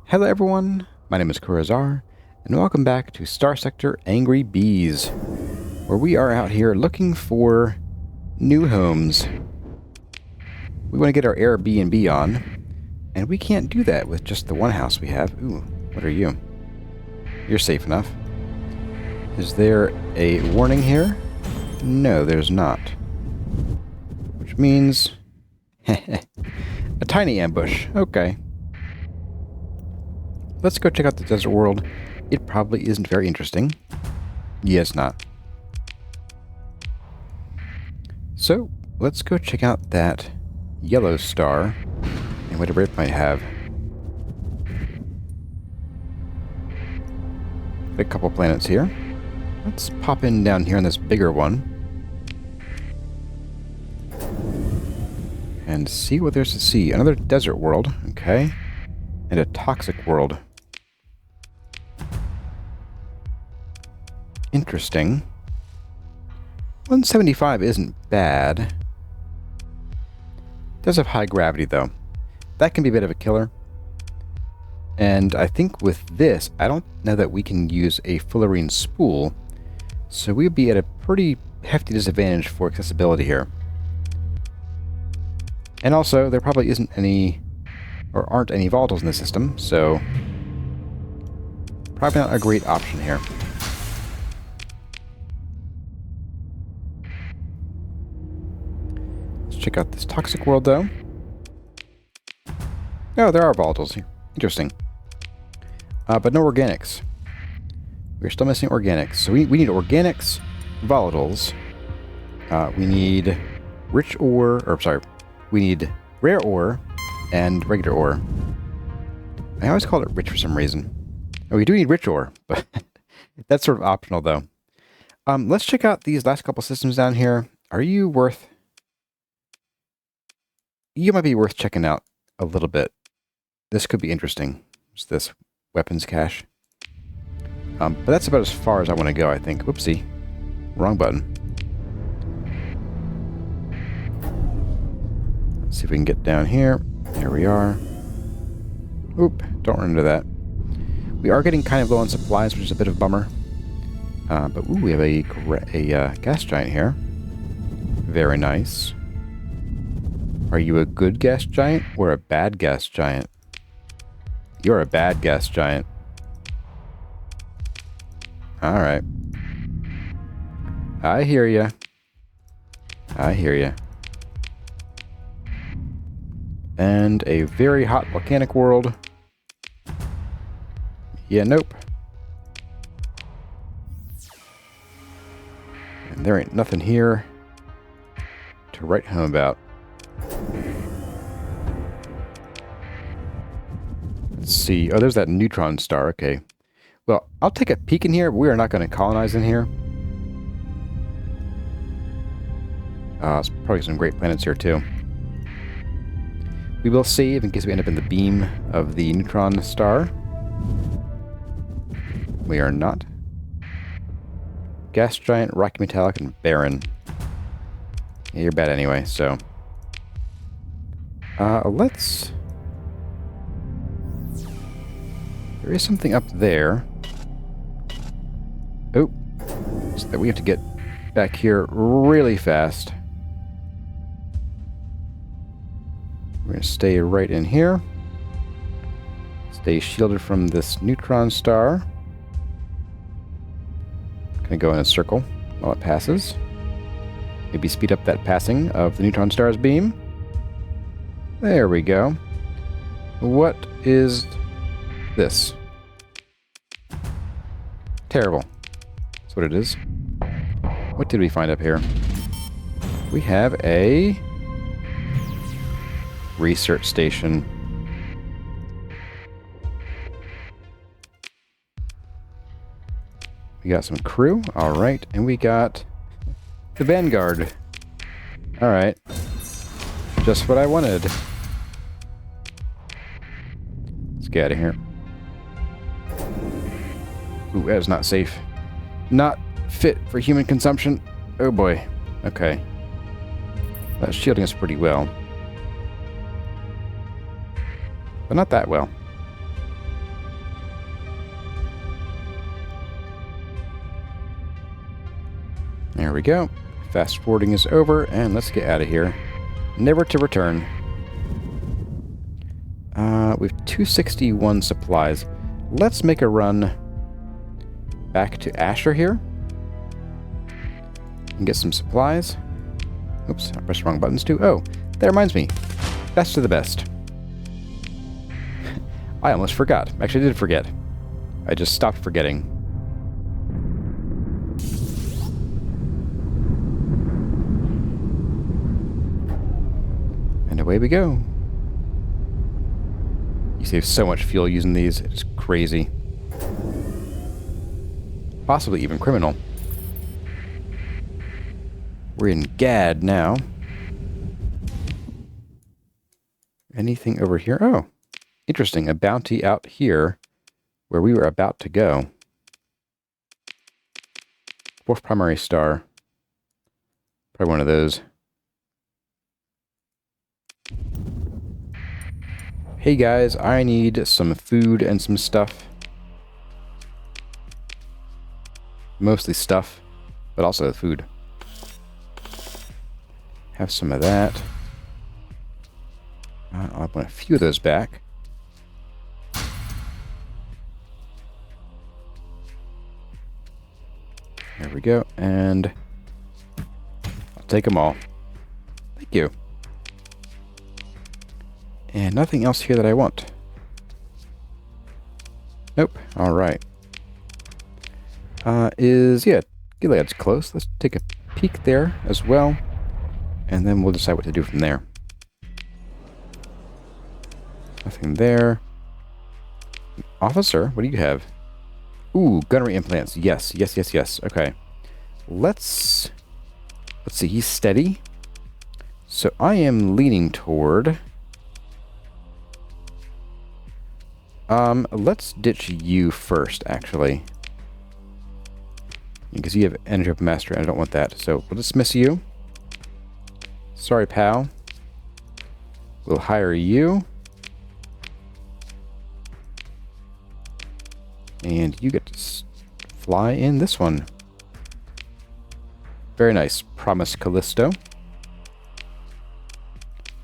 Hello everyone, my name is Kurazar, and welcome back to Starsector Angry Bees, where we are out here looking for new homes. We want to get our Airbnb on, and we can't do that with just the one house we have. Ooh, what are you? You're safe enough. Is there a warning here? No, there's not. Which means... a tiny ambush. Okay. Let's go check out the desert world. It probably isn't very interesting. Yes, not. So, let's go check out that yellow star and whatever it might have. A couple planets here. Let's pop in down here on this bigger one and see what there's to see. Another desert world, okay, and a toxic world. Interesting. 175 isn't bad. Does have high gravity, though. That can be a bit of a killer. And I think with this, I don't know that we can use a fullerene spool, so we'd be at a pretty hefty disadvantage for accessibility here. And also, there probably isn't any, or aren't any volatiles in the system, so probably not a great option here. Check out this toxic world, though. Oh, there are volatiles here. Interesting. But no organics. We're still missing organics. So we need organics, volatiles. We need rich ore, or sorry, we need rare ore and regular ore. I always call it rich for some reason. Oh, we do need rich ore, but that's sort of optional, though. Let's check out these last couple systems down here. Are you worth... You might be worth checking out a little bit. This could be interesting. It's this weapons cache. But that's about as far as I want to go, I think. Whoopsie. Wrong button. Let's see if we can get down here. Here we are. Oop, don't run into that. We are getting kind of low on supplies, which is a bit of a bummer. But ooh, we have a gas giant here. Very nice. Are you a good gas giant or a bad gas giant? You're a bad gas giant. Alright. I hear ya. I hear ya. And a very hot volcanic world. Yeah, nope. And there ain't nothing here to write home about. Let's see. Oh, there's that neutron star. Okay. Well, I'll take a peek in here. We are not going to colonize in here. There's probably some great planets here, too. We will save in case we end up in the beam of the neutron star. We are not. Gas giant, rocky metallic, and barren. Yeah, you're bad anyway, so... let's... There is something up there. Oh. So that we have to get back here really fast. We're going to stay right in here. Stay shielded from this neutron star. Going to go in a circle while it passes. Maybe speed up that passing of the neutron star's beam. There we go. What is this? Terrible. That's what it is. What did we find up here? We have a research station. We got some crew. Alright. And we got the Vanguard. Alright. Just what I wanted. Let's get out of here. Ooh, that is not safe. Not fit for human consumption. Oh boy. Okay. That's shielding us pretty well. But not that well. There we go. Fast forwarding is over, and let's get out of here. Never to return. We have 261 supplies. Let's make a run back to Asher here. And get some supplies. Oops, I pressed the wrong buttons too. Oh, that reminds me. Best of the best. I almost forgot. Actually, I did forget. I just stopped forgetting. And away we go. You save so much fuel using these. It's crazy. Possibly even criminal. We're in Gad now. Anything over here? Oh, interesting. A bounty out here where we were about to go. Fourth primary star. Probably one of those. Hey guys, I need some food and some stuff. Mostly stuff, but also food. Have some of that. I want a few of those back. There we go, and I'll take them all. Thank you. And nothing else here that I want. Nope. All right. Yeah, Gilead's close. Let's take a peek there as well, and then we'll decide what to do from there. Nothing there. Officer, what do you have? Ooh, gunnery implants. Yes, yes, yes, yes. Okay. Let's see. He's steady. So I am leaning toward... let's ditch you first, actually. Because you have energy up master, and I don't want that. So we'll dismiss you. Sorry, pal. We'll hire you. And you get to fly in this one. Very nice. Promise Callisto.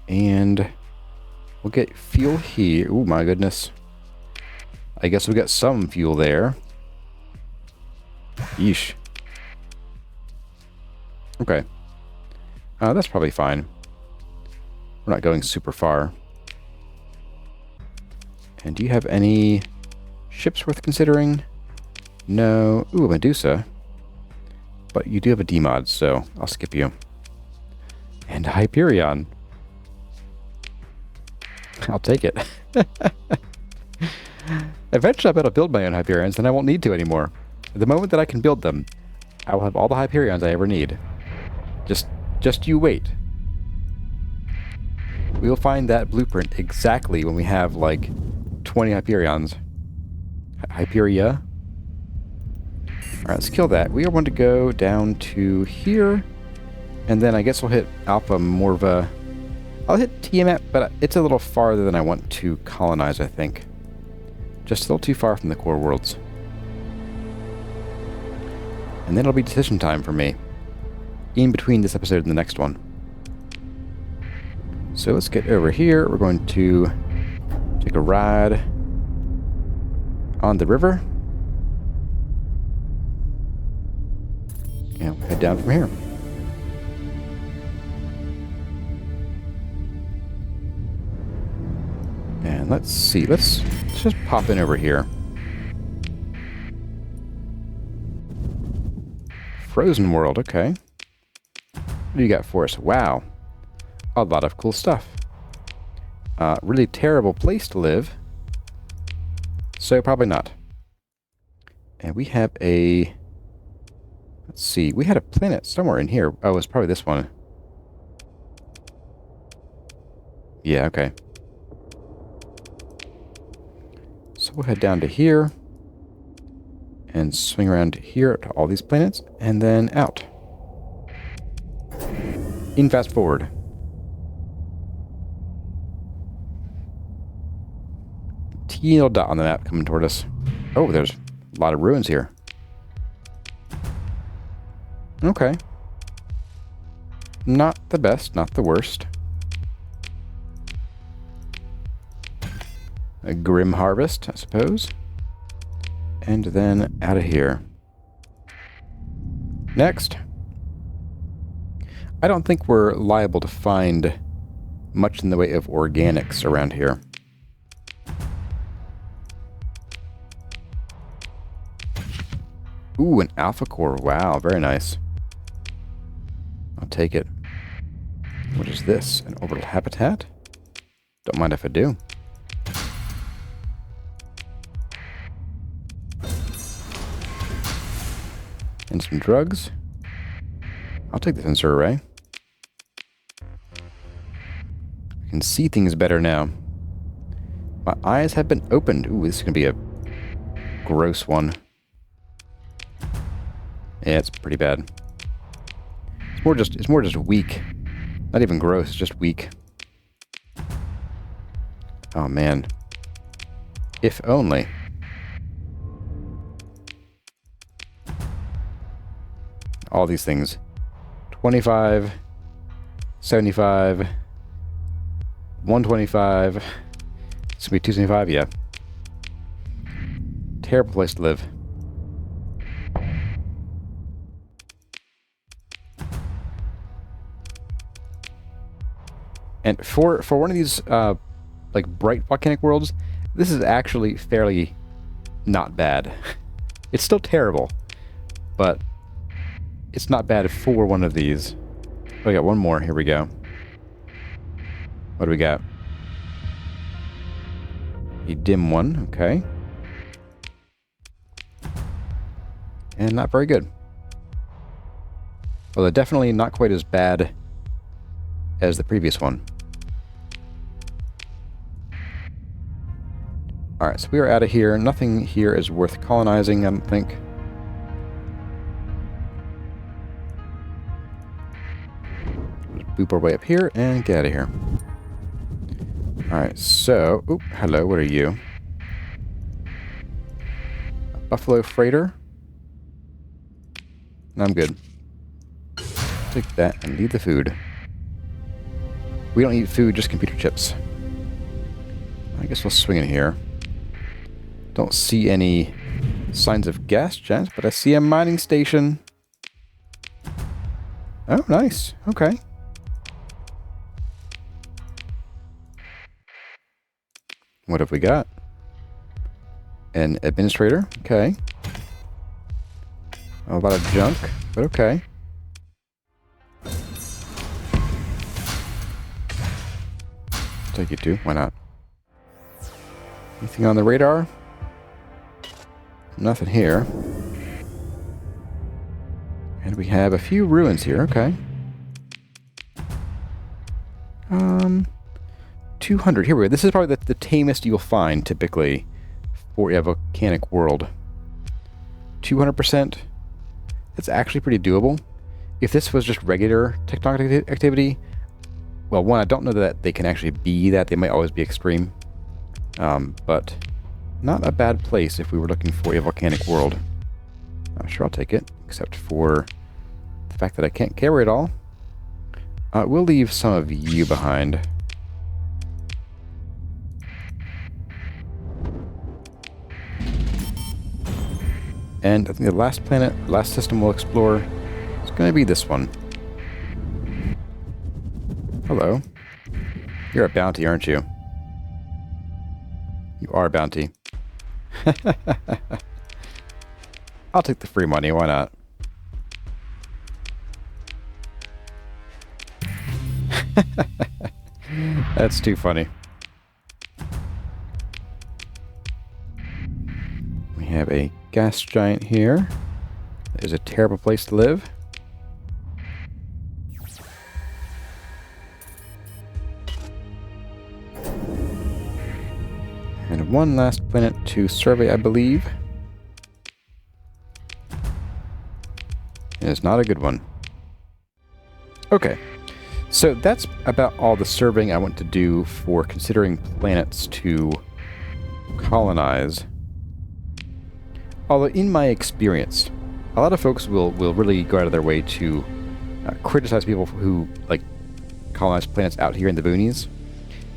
And we'll get fuel here. Oh my goodness. I guess we got some fuel there. Yeesh. Okay. That's probably fine. We're not going super far. And do you have any ships worth considering? No. Ooh, Medusa. But you do have a D-mod, so I'll skip you. And Hyperion. I'll take it. Eventually I'll be able to build my own Hyperions, and I won't need to anymore. The moment that I can build them, I will have all the Hyperions I ever need. Just you wait. We'll find that blueprint exactly when we have, like, 20 Hyperions. Hyperia. Alright, let's kill that. We are going to go down to here, and then I guess we'll hit Alpha Morva. I'll hit Tiamat, but it's a little farther than I want to colonize, I think. Just a little too far from the core worlds. And then it'll be decision time for me. In between this episode and the next one. So let's get over here. We're going to take a ride on the river. And we'll head down from here. And let's see. Let's just pop in over here. Frozen World, okay. What do you got for us? Wow. A lot of cool stuff. Really terrible place to live. So probably not. And we have a... Let's see. We had a planet somewhere in here. Oh, it's probably this one. Yeah, okay. So we'll head down to here. And swing around here to all these planets. And then out. In fast forward. Teeny little dot on the map coming toward us. Oh, there's a lot of ruins here. Okay. Not the best, not the worst. A grim harvest, I suppose. And then out of here. Next. I don't think we're liable to find much in the way of organics around here. Ooh, an alpha core. Wow, very nice. I'll take it. What is this? An orbital habitat? Don't mind if I do. And some drugs. I'll take the sensor array. I can see things better now. My eyes have been opened. Ooh, this is going to be a gross one. Yeah, it's pretty bad. It's more just weak. Not even gross, it's just weak. Oh man. If only. All these things. 25, 75, 125. It's gonna be 275, yeah. Terrible place to live. And for one of these like bright volcanic worlds, this is actually fairly not bad. It's still terrible, but it's not bad for one of these. Oh, we got one more. Here we go. What do we got? A dim one. Okay. And not very good. Well, they're definitely not quite as bad as the previous one. Alright, so we are out of here. Nothing here is worth colonizing, I don't think. Just boop our way up here and get out of here. Alright, so... Oop, hello, what are you? A buffalo freighter. I'm good. Take that and leave the food. We don't eat food, just computer chips. I guess we'll swing in here. Don't see any signs of gas giants, but I see a mining station. Oh, nice. Okay. What have we got? An administrator. Okay. A lot of junk, but okay. Take you to. Why not? Anything on the radar? Nothing here. And we have a few ruins here. Okay. 200. Here we go. This is probably the tamest you'll find typically for a volcanic world. 200%. That's actually pretty doable. If this was just regular tectonic activity, well, one, I don't know that they can actually be that. They might always be extreme. But not a bad place if we were looking for a volcanic world. I'm sure I'll take it, except for the fact that I can't carry it all. We'll leave some of you behind. And I think the last planet, last system we'll explore is going to be this one. Hello. You're a bounty, aren't you? You are a bounty. I'll take the free money, why not? That's too funny. We have a gas giant here. That is a terrible place to live. And one last planet to survey, I believe. It is not a good one. Okay, so that's about all the surveying I want to do for considering planets to colonize. Although in my experience, a lot of folks will really go out of their way to criticize people who like colonize planets out here in the boonies.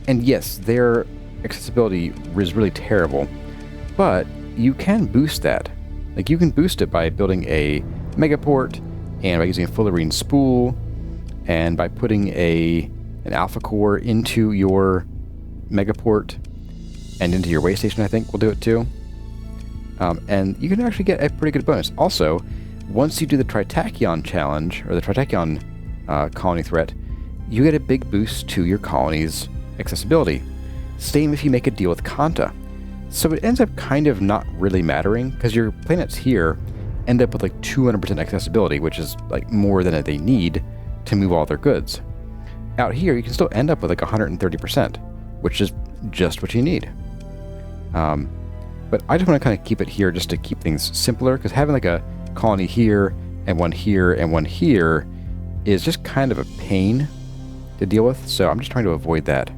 And yes, their accessibility is really terrible, but you can boost that. Like, you can boost it by building a megaport, and by using a fullerene spool, and by putting an alpha core into your megaport and into your way station, I think will do it too. And you can actually get a pretty good bonus. Also, once you do the Tritachyon challenge, or the Tritachyon colony threat, you get a big boost to your colony's accessibility. Same if you make a deal with Kanta. So it ends up kind of not really mattering, because your planets here end up with like 200% accessibility, which is like more than they need to move all their goods. Out here, you can still end up with like 130%, which is just what you need. But I just want to kind of keep it here just to keep things simpler, because having like a colony here, and one here, and one here is just kind of a pain to deal with, so I'm just trying to avoid that.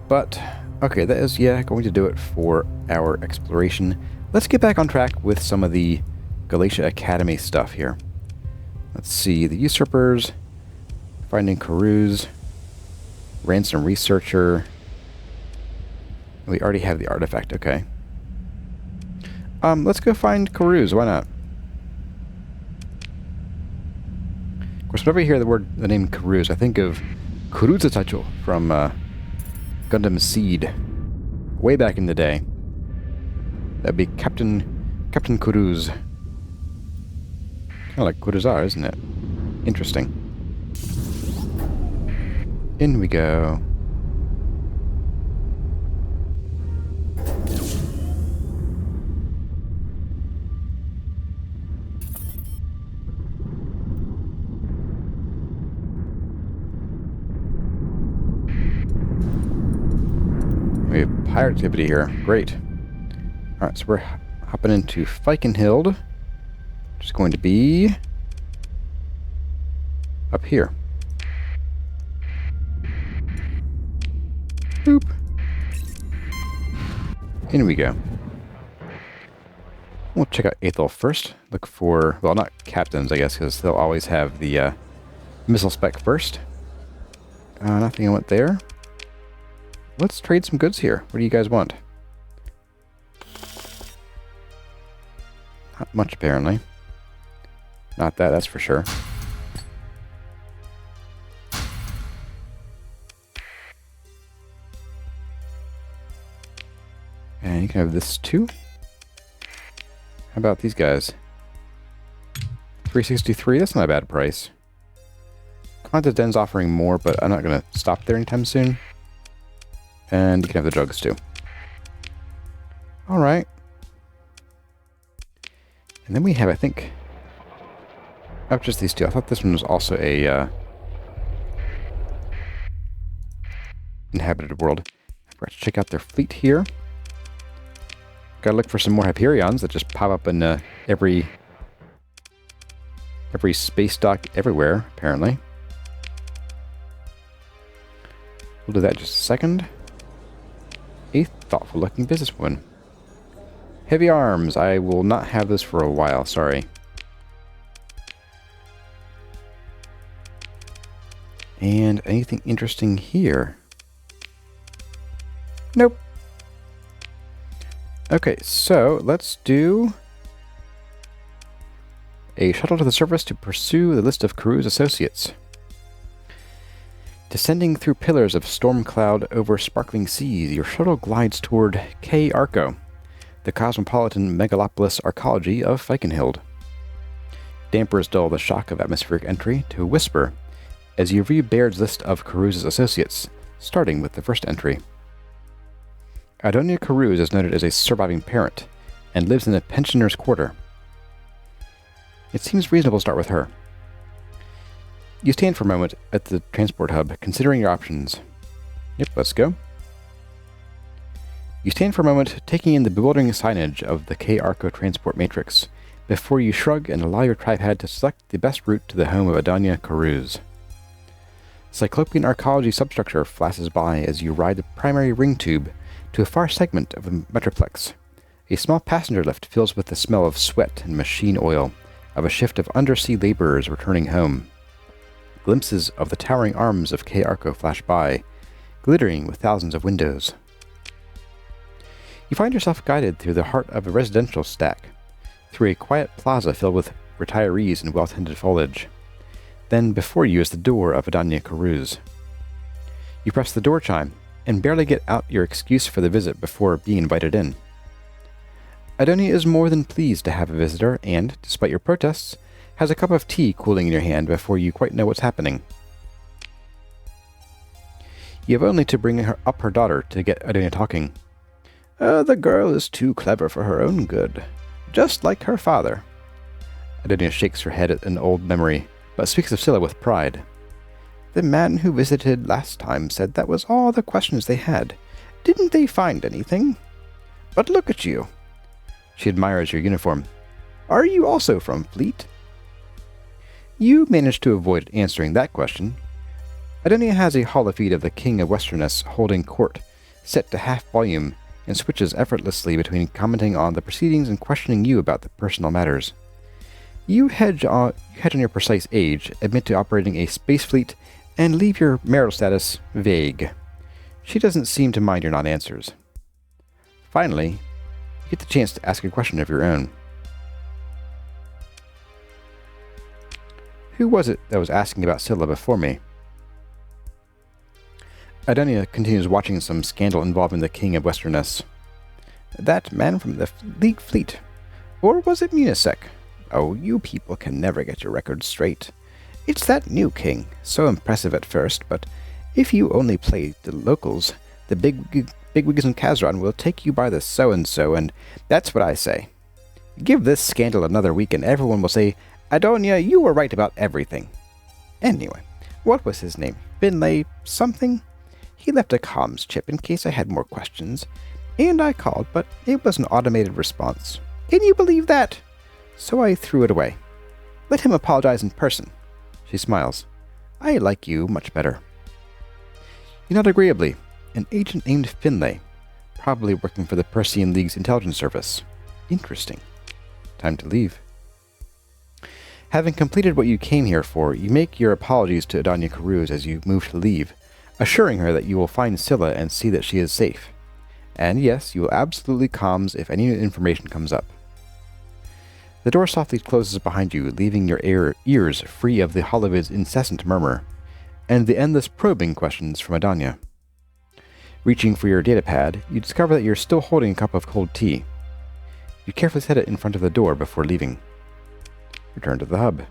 But, okay, that is, going to do it for our exploration. Let's get back on track with some of the Galatia Academy stuff here. Let's see, the Usurpers, finding Karuz, Ransom Researcher. We already have the artifact, okay. Let's go find Karuz, why not? Of course, whenever I hear the name Karuz, I think of Kuruzatacho from Gundam Seed, way back in the day. That'd be Captain Karuz. Kind of like Kuruzar, isn't it? Interesting. In we go. We have pirate activity here. Great. Alright, so we're hopping into Fikenhild, which is going to be up here. Boop. In we go. We'll check out Aethel first. Look for, well, not captains, I guess, because they'll always have the missile spec first. Nothing I want there. Let's trade some goods here. What do you guys want? Not much, apparently. Not that, that's for sure. And you can have this too. How about these guys? 363, that's not a bad price. Content offering more, but I'm not going to stop there anytime soon. And you can have the drugs too. Alright. And then we have, I think... Oh, just these two. I thought this one was also a inhabited world. I forgot to check out their fleet here. Gotta look for some more Hyperions that just pop up in every space dock everywhere, apparently. We'll do that in just a second. A thoughtful-looking businesswoman. Heavy arms. I will not have this for a while, sorry. And anything interesting here? Nope. Okay, so let's do a shuttle to the surface to pursue the list of Karuz associates. Descending through pillars of storm cloud over sparkling seas, your shuttle glides toward K. Arco, the cosmopolitan megalopolis arcology of Fikenhild. Dampers dull the shock of atmospheric entry to a whisper as you review Baird's list of Karuz's associates, starting with the first entry. Adonia Karuz is noted as a surviving parent and lives in a pensioner's quarter. It seems reasonable to start with her. You stand for a moment at the transport hub, considering your options. Yep, let's go. You stand for a moment, taking in the bewildering signage of the K. Arco transport matrix, before you shrug and allow your tripad to select the best route to the home of Adonia Karuz. Cyclopean arcology substructure flashes by as you ride the primary ring tube to a far segment of the Metroplex. A small passenger lift fills with the smell of sweat and machine oil, of a shift of undersea laborers returning home. Glimpses of the towering arms of K Arco flash by, glittering with thousands of windows. You find yourself guided through the heart of a residential stack, through a quiet plaza filled with retirees and well-tended foliage. Then before you is the door of Adania Carews. You press the door chime, and barely get out your excuse for the visit before being invited in. Adania is more than pleased to have a visitor and, despite your protests, has a cup of tea cooling in your hand before you quite know what's happening. You have only to bring her daughter to get Adania talking. The girl is too clever for her own good, just like her father. Adania shakes her head at an old memory, but speaks of Scylla with pride. The man who visited last time said that was all the questions they had. Didn't they find anything? But look at you. She admires your uniform. Are you also from Fleet? You manage to avoid answering that question. Adania has a holofeed of the King of Westerness holding court, set to half volume, and switches effortlessly between commenting on the proceedings and questioning you about the personal matters. You hedge on your precise age, admit to operating a space fleet, and leave your marital status vague. She doesn't seem to mind your non-answers. Finally, you get the chance to ask a question of your own. Who was it that was asking about Scylla before me? Adania continues watching some scandal involving the King of Westerness. That man from the League Fleet. Or was it Munisec? Oh, you people can never get your records straight. It's that new king, so impressive at first, but if you only play the locals, the bigwigs in Kazran will take you by the so-and-so, and that's what I say. Give this scandal another week and everyone will say, Adania, you were right about everything. Anyway, what was his name? Finlay something? He left a comms chip in case I had more questions, and I called, but it was an automated response. Can you believe that? So I threw it away. Let him apologize in person. She smiles. I like you much better. You nod agreeably. An agent named Finlay, probably working for the Persean League's intelligence service. Interesting. Time to leave. Having completed what you came here for, you make your apologies to Adania Carews as you move to leave, assuring her that you will find Scylla and see that she is safe. And yes, you will absolutely comms if any information comes up. The door softly closes behind you, leaving your ears free of the holovid's incessant murmur, and the endless probing questions from Adania. Reaching for your datapad, you discover that you're still holding a cup of cold tea. You carefully set it in front of the door before leaving. Return to the hub.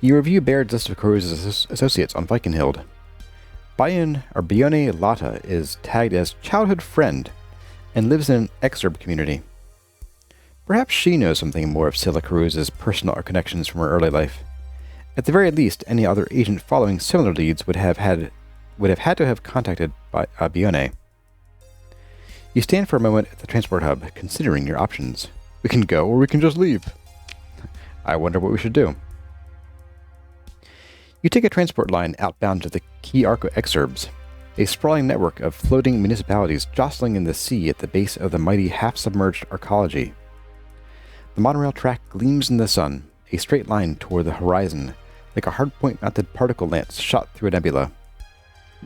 You review Baird's list of Carews' associates on Vikenhild. Bione Lata is tagged as childhood friend and lives in an exurb community. Perhaps she knows something more of Scylla Carews' personal connections from her early life. At the very least, any other agent following similar leads would have had to have contacted Bione. You stand for a moment at the transport hub, considering your options. We can go, or we can just leave. I wonder what we should do. You take a transport line outbound to the Key Arco exurbs, a sprawling network of floating municipalities jostling in the sea at the base of the mighty half-submerged arcology. The monorail track gleams in the sun, a straight line toward the horizon, like a hardpoint-mounted particle lance shot through a nebula.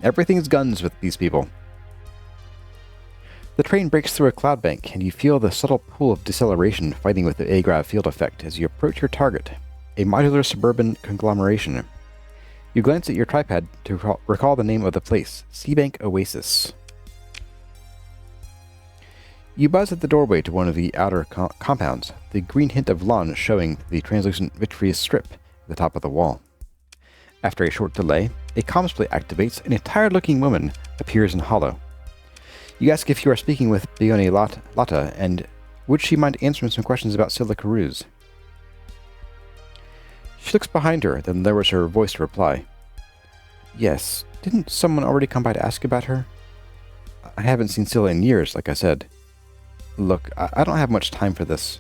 Everything's guns with these people. The train breaks through a cloud bank, and you feel the subtle pull of deceleration fighting with the Agrav field effect as you approach your target, a modular suburban conglomeration. You glance at your tripod to recall the name of the place, Seabank Oasis. You buzz at the doorway to one of the outer compounds, the green hint of lawn showing the translucent vitreous strip at the top of the wall. After a short delay, a comms plate activates and a tired-looking woman appears in hollow. You ask if you are speaking with Bione Lata, and would she mind answering some questions about Scylla Carews. She looks behind her, then lowers her voice to reply. Yes, didn't someone already come by to ask about her? I haven't seen Scylla in years, like I said. Look, I don't have much time for this.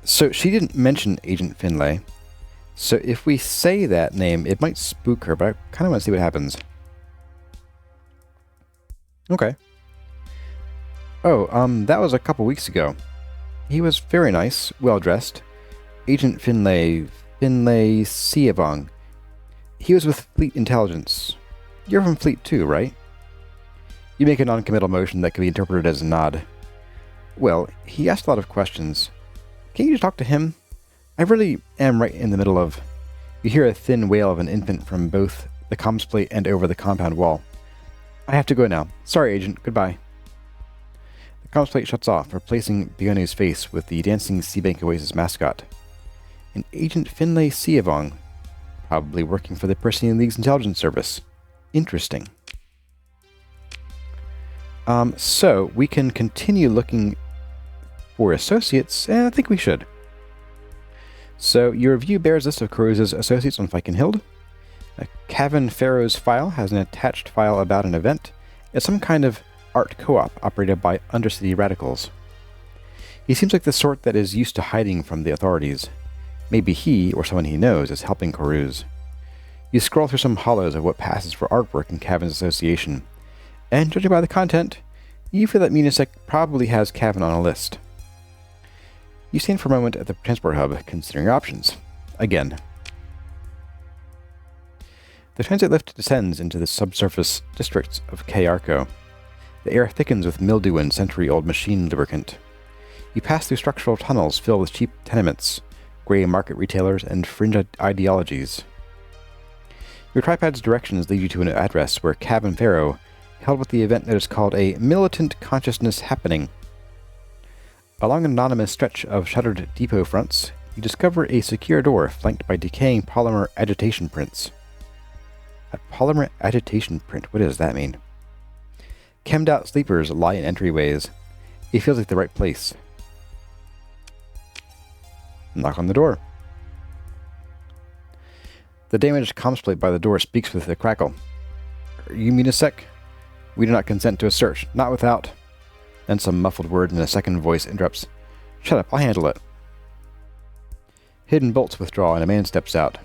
So she didn't mention Agent Finlay. So if we say that name, it might spook her, but I kind of want to see what happens. Okay. Oh, that was a couple weeks ago. He was very nice, well-dressed. Agent Finlay Sievong. He was with Fleet Intelligence. You're from Fleet too, right? You make a non-committal motion that can be interpreted as a nod. Well, he asked a lot of questions. Can't you talk to him? I really am right in the middle of... You hear a thin wail of an infant from both the comms plate and over the compound wall. I have to go now. Sorry, Agent. Goodbye. The comms plate shuts off, replacing Bione's face with the dancing Seabank Oasis mascot. An Agent Finlay Sievong, probably working for the Perseian League's intelligence service. Interesting. So we can continue looking for associates, and I think we should. So your review bears list of Caruse's associates on Fikenhild. Cavan Pharaoh's file has an attached file about an event. It's some kind of art co-op operated by Undercity radicals. He seems like the sort that is used to hiding from the authorities. Maybe he, or someone he knows, is helping Caruse. You scroll through some hollows of what passes for artwork in Cavan's association, and judging by the content, you feel that Munisec probably has Cavan on a list. You stand for a moment at the transport hub, considering your options. Again. The transit lift descends into the subsurface districts of Kayarko. The air thickens with mildew and century-old machine lubricant. You pass through structural tunnels filled with cheap tenements, grey market retailers, and fringe ideologies. Your tripad's directions lead you to an address where Cavan Pharaoh held with the event that is called a Militant Consciousness Happening. Along an anonymous stretch of shuttered depot fronts, you discover a secure door flanked by decaying polymer agitation prints. A polymer agitation print? What does that mean? Chemmed out sleepers lie in entryways. It feels like the right place. Knock on the door. The damaged comms plate by the door speaks with a crackle. You mean a sec? We do not consent to a search. Not without... Then some muffled word in a second voice interrupts. Shut up, I'll handle it. Hidden bolts withdraw and a man steps out.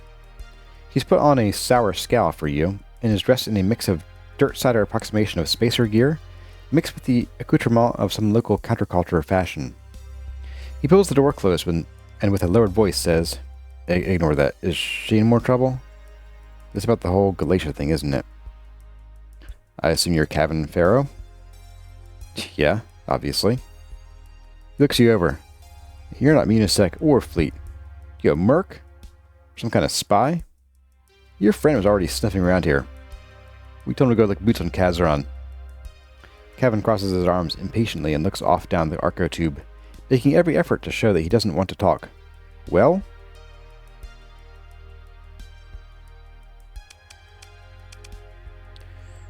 He's put on a sour scowl for you, and is dressed in a mix of dirt-cider approximation of spacer gear, mixed with the accoutrement of some local counterculture fashion. He pulls the door closed and with a lowered voice says, Ignore that. Is she in more trouble? It's about the whole Galatia thing, isn't it? I assume you're Cavan Pharaoh? Yeah, obviously. He looks you over. You're not Munisec or Fleet. You a merc? Some kind of spy? Your friend was already sniffing around here. We told him to go lick boots on Kazaron. Cavan crosses his arms impatiently and looks off down the Arco tube, making every effort to show that he doesn't want to talk. Well?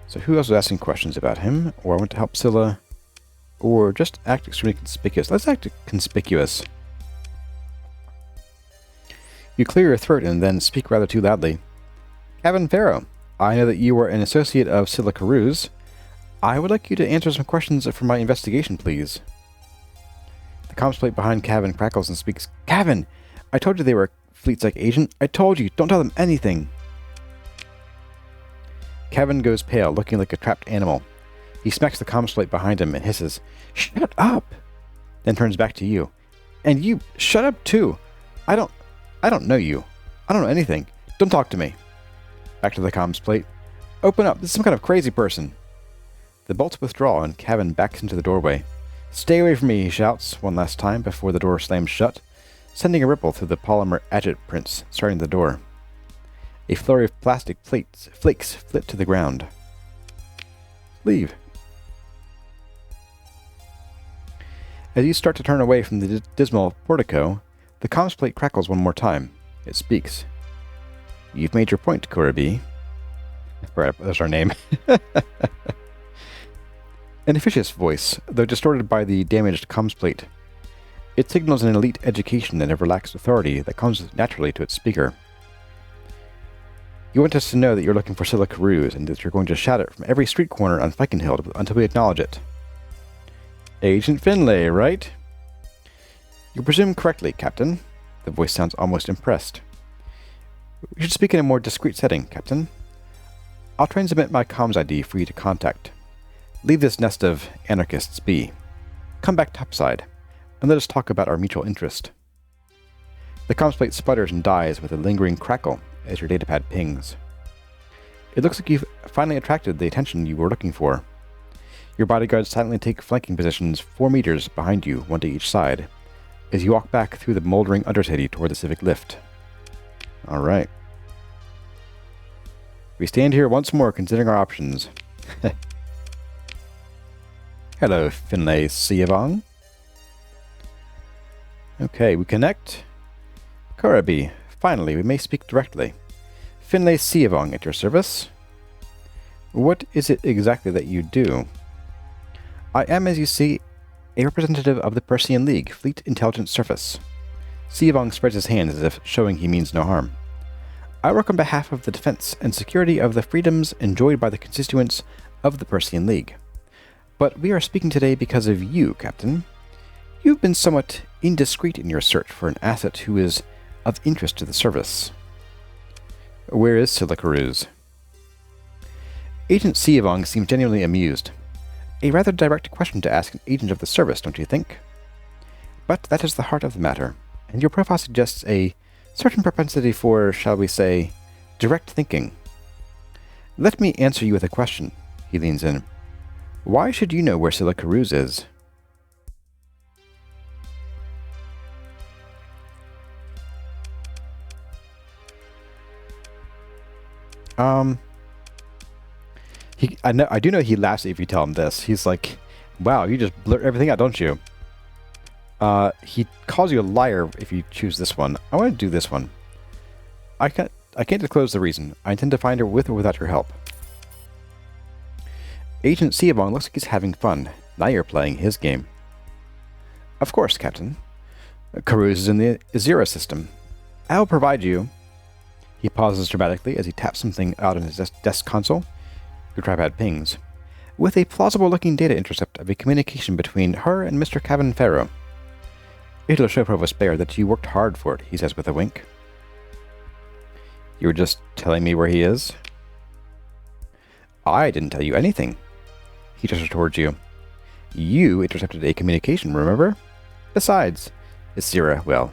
So who else was asking questions about him? Or I want to help Scylla? Or just act extremely conspicuous? Let's act conspicuous. You clear your throat and then speak rather too loudly. Cavan Pharaoh, I know that you are an associate of Scylla Caruse. I would like you to answer some questions for my investigation, please. The comms plate behind Cavan crackles and speaks. Cavan! I told you they were a Fleet-Sec agent. I told you. Don't tell them anything. Cavan goes pale, looking like a trapped animal. He smacks the comms plate behind him and hisses, Shut up! Then turns back to you. And you, shut up too! I don't know you. I don't know anything. Don't talk to me. Back to the comms plate. Open up, this is some kind of crazy person. The bolts withdraw and Cavan backs into the doorway. Stay away from me, he shouts one last time before the door slams shut, sending a ripple through the polymer agit prints, starting the door. A flurry of plastic flakes flit to the ground. Leave. As you start to turn away from the dismal portico, the comms plate crackles one more time. It speaks. You've made your point, Kurabi. That's our name. An officious voice, though distorted by the damaged comms plate. It signals an elite education and a relaxed authority that comes naturally to its speaker. You want us to know that you're looking for Scylla Caruse and that you're going to shout it from every street corner on Fikenhild until we acknowledge it. Agent Finlay, right? You presume correctly, Captain. The voice sounds almost impressed. We should speak in a more discreet setting, Captain. I'll transmit my comms ID for you to contact. Leave this nest of anarchists be. Come back topside, and let us talk about our mutual interest. The comms plate sputters and dies with a lingering crackle as your datapad pings. It looks like you've finally attracted the attention you were looking for. Your bodyguards silently take flanking positions 4 meters behind you, one to each side, as you walk back through the moldering undercity toward the civic lift. Alright. We stand here once more considering our options. Hello, Finlay Siavong. Okay, we connect. Kurabi, finally, we may speak directly. Finlay Siavong at your service. What is it exactly that you do? I am, as you see, a representative of the Persian League, Fleet Intelligence Service. Siavong spreads his hands as if showing he means no harm. I work on behalf of the defense and security of the freedoms enjoyed by the constituents of the Persian League. But we are speaking today because of you, Captain. You've been somewhat indiscreet in your search for an asset who is of interest to the service. Where is Scylla Cruz? Agent Siavong seems genuinely amused. A rather direct question to ask an agent of the service, don't you think? But that is the heart of the matter, and your profile suggests a certain propensity for, shall we say, direct thinking. Let me answer you with a question, he leans in. Why should you know where Scylla Cruz is? I do know he laughs if you tell him this. He's like, wow, you just blurt everything out, don't you? He calls you a liar if you choose this one. I want to do this one. I can't disclose the reason. I intend to find her with or without your help. Agent Siavong looks like he's having fun. Now you're playing his game. Of course, Captain. Karuz is in the Azira system. I'll provide you... He pauses dramatically as he taps something out on his desk console. Your tripod pings. With a plausible-looking data intercept of a communication between her and Mr. Kevin Farrow. It'll show Provost Bayer that you worked hard for it, he says with a wink. You were just telling me where he is? I didn't tell you anything. He gestures towards you. You intercepted a communication, remember? Besides, Azira, well,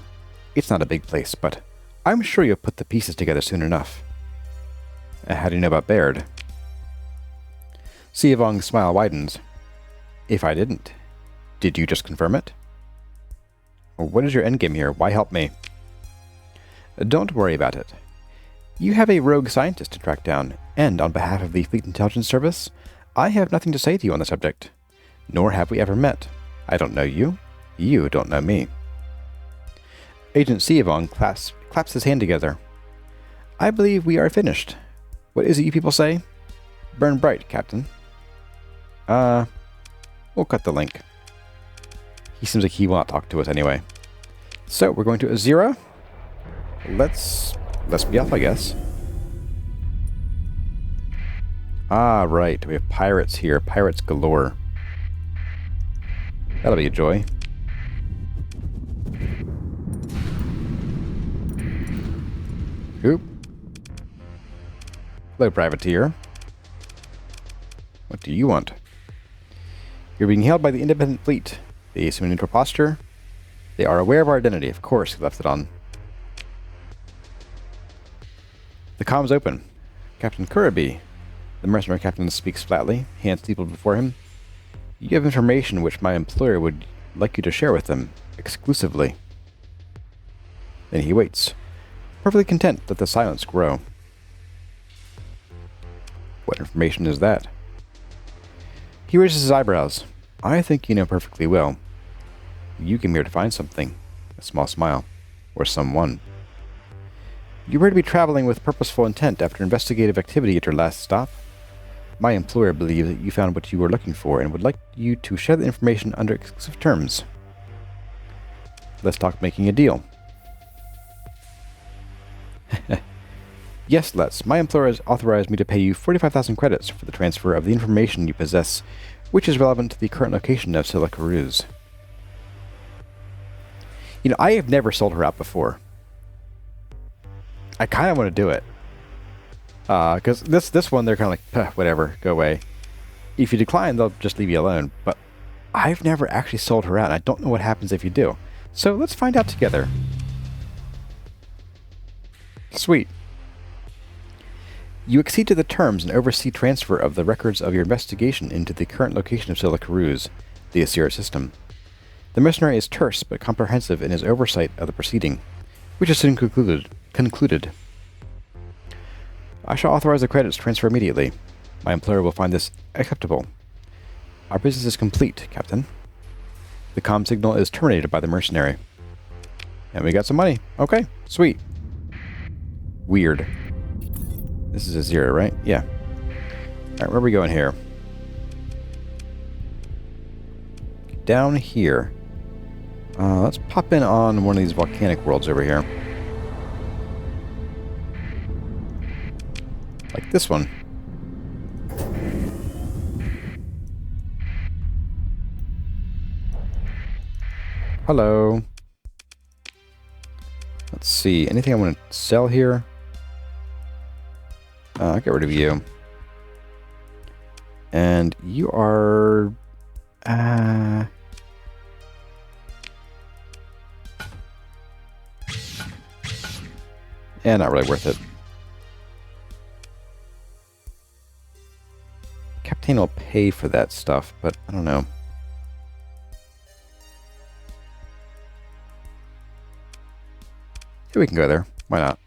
it's not a big place, but I'm sure you'll put the pieces together soon enough. How do you know about Baird? Siavong's smile widens. If I didn't, did you just confirm it? What is your endgame here? Why help me? Don't worry about it. You have a rogue scientist to track down, and on behalf of the Fleet Intelligence Service, I have nothing to say to you on the subject. Nor have we ever met. I don't know you. You don't know me. Agent Siavong claps his hand together. I believe we are finished. What is it you people say? Burn bright, Captain. We'll cut the link. He seems like he will not talk to us anyway. So, we're going to Azira. Let's be off, I guess. Ah, right. We have pirates here. Pirates galore. That'll be a joy. Oop. Hello, privateer. What do you want? You're being held by the Independent Fleet. They assume a neutral posture. They are aware of our identity. Of course, he left it on. The comms open. Captain Kurabi. The mercenary captain speaks flatly, hands steepled before him. You have information which my employer would like you to share with them, exclusively. Then he waits, perfectly content that the silence grow. What information is that? He raises his eyebrows. I think you know perfectly well. You came here to find something. A small smile. Or someone. You were to be traveling with purposeful intent after investigative activity at your last stop. My employer believes that you found what you were looking for and would like you to share the information under exclusive terms. Let's talk making a deal. Yes, let's. My employer has authorized me to pay you 45,000 credits for the transfer of the information you possess, which is relevant to the current location of Scylla Cruz. You know, I have never sold her out before. I kind of want to do it. Because this one, they're kind of like, whatever, go away. If you decline, they'll just leave you alone. But I've never actually sold her out, and I don't know what happens if you do. So let's find out together. Sweet. You accede to the terms and oversee transfer of the records of your investigation into the current location of Silla Cruz, the Asira system. The mercenary is terse but comprehensive in his oversight of the proceeding, which is soon concluded. I shall authorize the credits transfer immediately. My employer will find this acceptable. Our business is complete, Captain. The comm signal is terminated by the mercenary. And we got some money. Okay, sweet. Weird. This is a 0, right? Yeah. Alright, where are we going here? Down here. Let's pop in on one of these volcanic worlds over here. Like this one. Hello. Let's see. Anything I want to sell here? I'll get rid of you. And you are... yeah, not really worth it. Captain will pay for that stuff, but I don't know. Yeah, we can go there. Why not?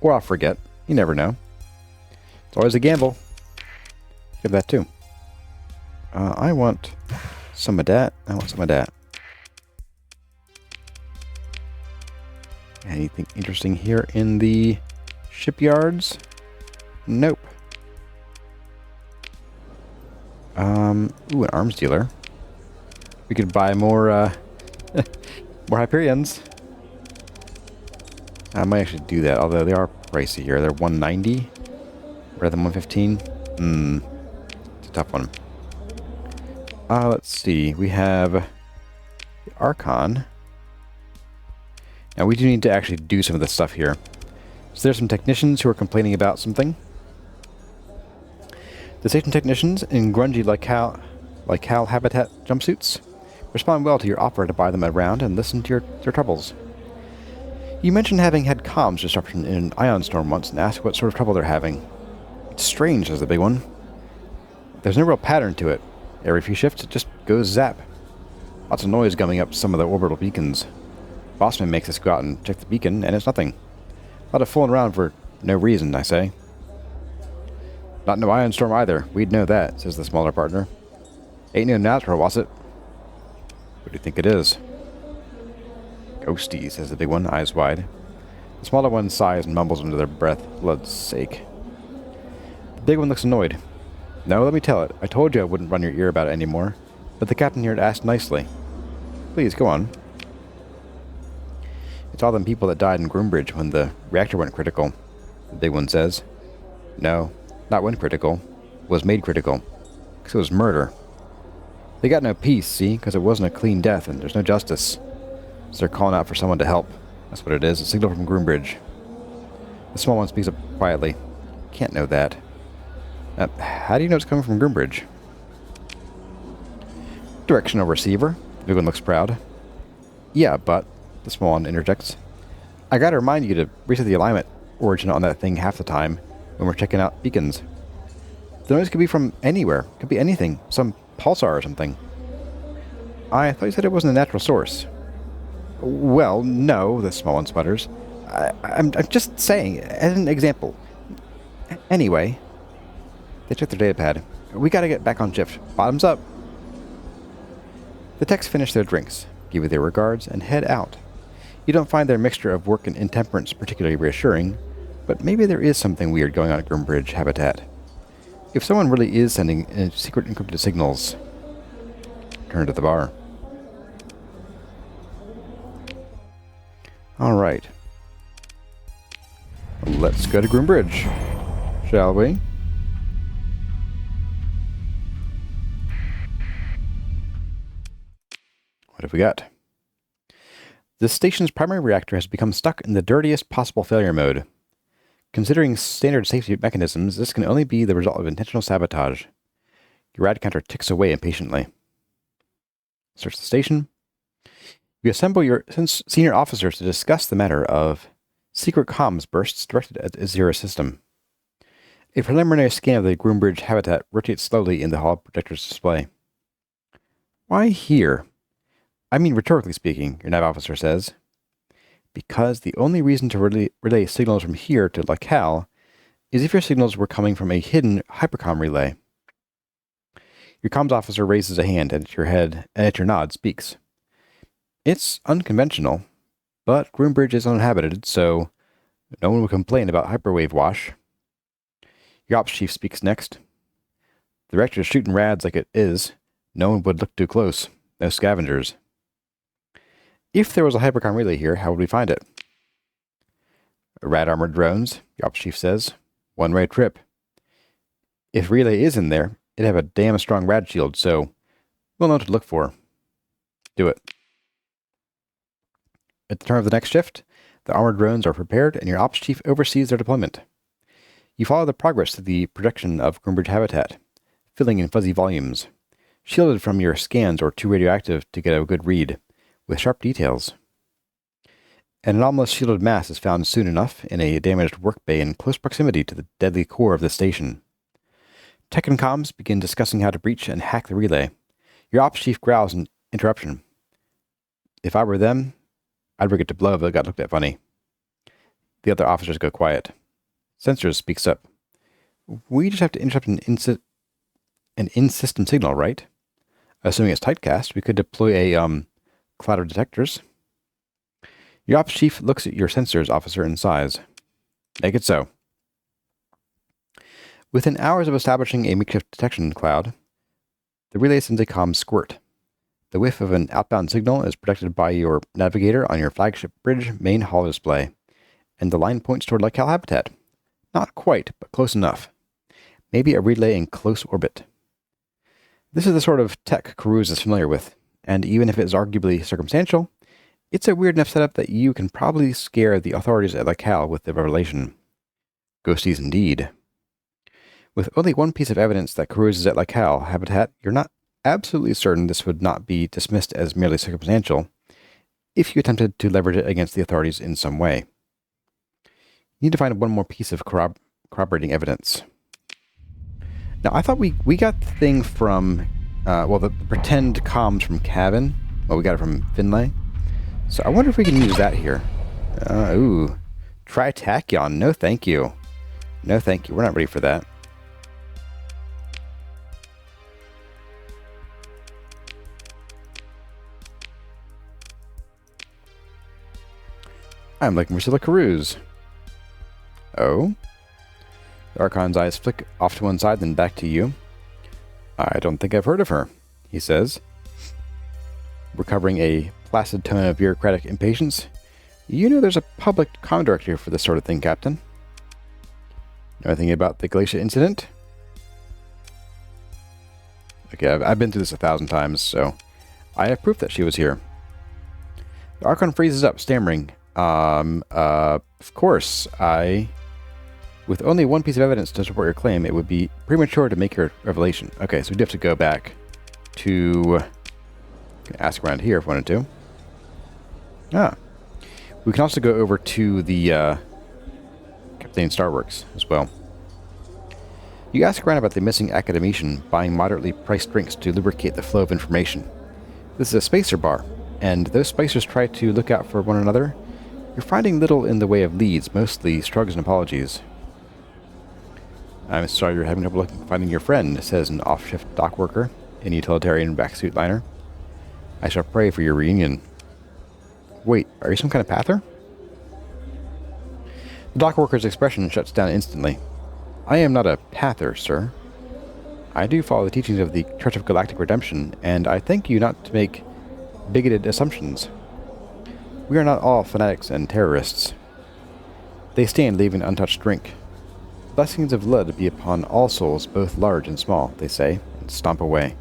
Or I'll forget. You never know. It's always a gamble. Give that too. I want some of that. I want some of that. Anything interesting here in the shipyards? Nope. Ooh, an arms dealer. We could buy more, more Hyperions. I might actually do that, although they are pricey here. They're 190 rather than 115. It's a tough one. Let's see. We have the Archon. Now, we do need to actually do some of this stuff here. So there's some technicians who are complaining about something. The station technicians in grungy Cal habitat jumpsuits respond well to your offer to buy them around and listen to your troubles. You mentioned having had comms disruption in an ion storm once and asked what sort of trouble they're having. It's strange, says the big one. There's no real pattern to it. Every few shifts, it just goes zap. Lots of noise gumming up some of the orbital beacons. Bossman makes us go out and check the beacon, and it's nothing. A lot of fooling around for no reason, I say. Not no ion storm either. We'd know that, says the smaller partner. Ain't no natural, was it? What do you think it is? Ghosty, says the big one, eyes wide. The smaller one sighs and mumbles under their breath. Blood's sake. The big one looks annoyed. No, let me tell it. I told you I wouldn't run your ear about it anymore. But the captain here asked nicely. Please, go on. It's all them people that died in Groombridge when the reactor went critical, the big one says. No, not when critical. It was made critical. Because it was murder. They got no peace, see? Because it wasn't a clean death and there's no justice. So they're calling out for someone to help. That's what it is, a signal from Groombridge. The small one speaks up quietly. Can't know that. How do you know it's coming from Groombridge? Directional receiver. The big one looks proud. Yeah, but... the small one interjects. I gotta remind you to reset the alignment origin on that thing half the time when we're checking out beacons. The noise could be from anywhere. Could be anything. Some pulsar or something. I thought you said it wasn't a natural source. Well, no, the small one sputters. I'm just saying, as an example. Anyway, they took their data pad. We gotta get back on shift. Bottoms up. The techs finish their drinks, give you their regards, and head out. You don't find their mixture of work and intemperance particularly reassuring, but maybe there is something weird going on at Groombridge habitat. If someone really is sending secret encrypted signals, turn to the bar. Alright. Let's go to Groombridge, shall we? What have we got? This station's primary reactor has become stuck in the dirtiest possible failure mode. Considering standard safety mechanisms, this can only be the result of intentional sabotage. Your rad counter ticks away impatiently. Search the station. You assemble your senior officers to discuss the matter of secret comms bursts directed at the Azira system. A preliminary scan of the Groombridge habitat rotates slowly in the hall projector's display. Why here? I mean, rhetorically speaking, your nav officer says. Because the only reason to relay signals from here to Lacal is if your signals were coming from a hidden hypercom relay. Your comms officer raises a hand and at your nod speaks. It's unconventional, but Groombridge is uninhabited, so no one would complain about hyperwave wash. Your ops chief speaks next. The reactor is shooting rads like it is. No one would look too close. No scavengers. If there was a hypercom relay here, how would we find it? Rad armored drones, the ops chief says. One-way trip. If relay is in there, it'd have a damn strong rad shield, so we'll know what to look for. Do it. At the turn of the next shift, the armored drones are prepared and your ops chief oversees their deployment. You follow the progress to the projection of Groombridge habitat, filling in fuzzy volumes, shielded from your scans or too radioactive to get a good read, with sharp details. An anomalous shielded mass is found soon enough in a damaged work bay in close proximity to the deadly core of the station. Tech and comms begin discussing how to breach and hack the relay. Your ops chief growls an interruption. If I were them, I'd bring it to blow if it got looked at funny. The other officers go quiet. Sensors speaks up. We just have to interrupt an in-system signal, right? Assuming it's typecast, we could deploy a cloud of detectors. Your ops chief looks at your sensors officer and sighs. Make it so. Within hours of establishing a makeshift detection cloud, the relay sends a comm squirt. The whiff of an outbound signal is projected by your navigator on your flagship bridge main hall display, and the line points toward Lacal habitat. Not quite, but close enough. Maybe a relay in close orbit. This is the sort of tech Karuz is familiar with, and even if it is arguably circumstantial, it's a weird enough setup that you can probably scare the authorities at Lacal with the revelation. Ghosties indeed. With only one piece of evidence that Karuz is at Lacal habitat, you're not absolutely certain this would not be dismissed as merely circumstantial if you attempted to leverage it against the authorities in some way. You need to find one more piece of corroborating evidence. Now, I thought we got the thing from, the pretend comms from Cabin. Well, we got it from Finlay. So I wonder if we can use that here. Try Tachyon. No, thank you. No, thank you. We're not ready for that. I'm looking for Scylla Karuz. Oh? The Archon's eyes flick off to one side, then back to you. I don't think I've heard of her, he says, recovering a placid tone of bureaucratic impatience. You know there's a public comm directory for this sort of thing, Captain. Know anything about the Glacier incident? Okay, I've been through this 1,000 times, so I have proof that she was here. The Archon freezes up, stammering. Of course, with only one piece of evidence to support your claim, it would be premature to make your revelation. Okay, so we do have to go back to ask around here if we wanted to. We can also go over to the Captain Starworks as well. You ask around about the missing academician buying moderately priced drinks to lubricate the flow of information. This is a spacer bar, and those spicers try to look out for one another. You're finding little in the way of leads, mostly shrugs and apologies. I'm sorry you're having trouble finding your friend, says an off-shift dock worker in a utilitarian backsuit liner. I shall pray for your reunion. Wait, are you some kind of pather? The dock worker's expression shuts down instantly. I am not a pather, sir. I do follow the teachings of the Church of Galactic Redemption, and I thank you not to make bigoted assumptions. We are not all fanatics and terrorists. They stand leaving an untouched drink. Blessings of Lud be upon all souls, both large and small, they say, and stomp away.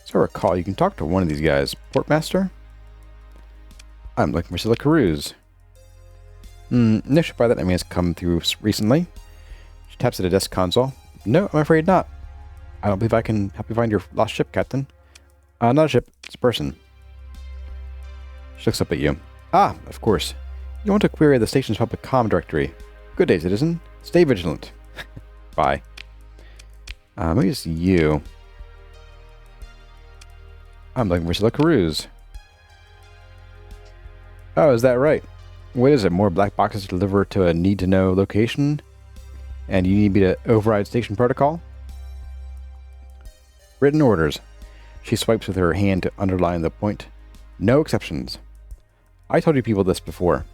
So I recall, you can talk to one of these guys. Portmaster? I'm looking for Scylla Karuz. No ship by that name has come through recently. She taps at a desk console. No, I'm afraid not. I don't believe I can help you find your lost ship, Captain. Not a ship, it's a person. She looks up at you. Ah, of course. You want to query the station's public comm directory. Good day, citizen. Stay vigilant. Bye. Maybe it's you. I'm looking for Scylla Carews. Oh, is that right? What is it? More black boxes to deliver to a need-to-know location? And you need me to override station protocol? Written orders. She swipes with her hand to underline the point. No exceptions. I told you people this before.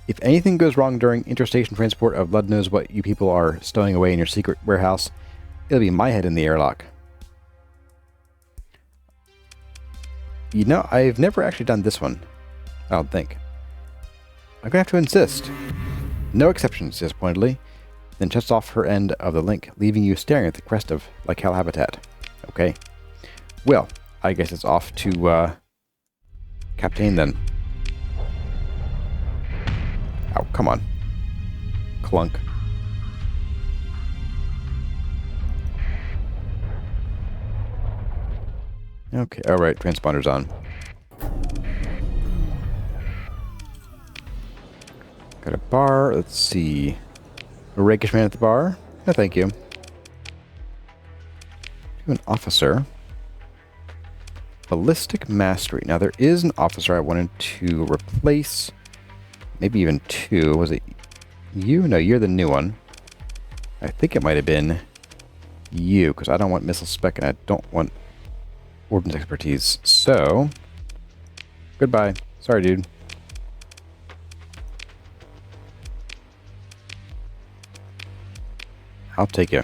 If anything goes wrong during interstation transport of Lud knows what you people are stowing away in your secret warehouse, it'll be my head in the airlock. You know, I've never actually done this one. I don't think. I'm gonna have to insist. No exceptions, says pointedly, then shuts off her end of the link, leaving you staring at the crest of Lycal habitat. Okay. Well, I guess it's off to, Captain then. Oh, come on. Clunk. Okay, alright, transponder's on. Got a bar, let's see. A rakish man at the bar? No, thank you. An officer. Ballistic Mastery. Now, there is an officer I wanted to replace. Maybe even two. Was it you? No, you're the new one. I think it might have been you, because I don't want missile spec and I don't want ordnance expertise. So, goodbye. Sorry, dude. I'll take you.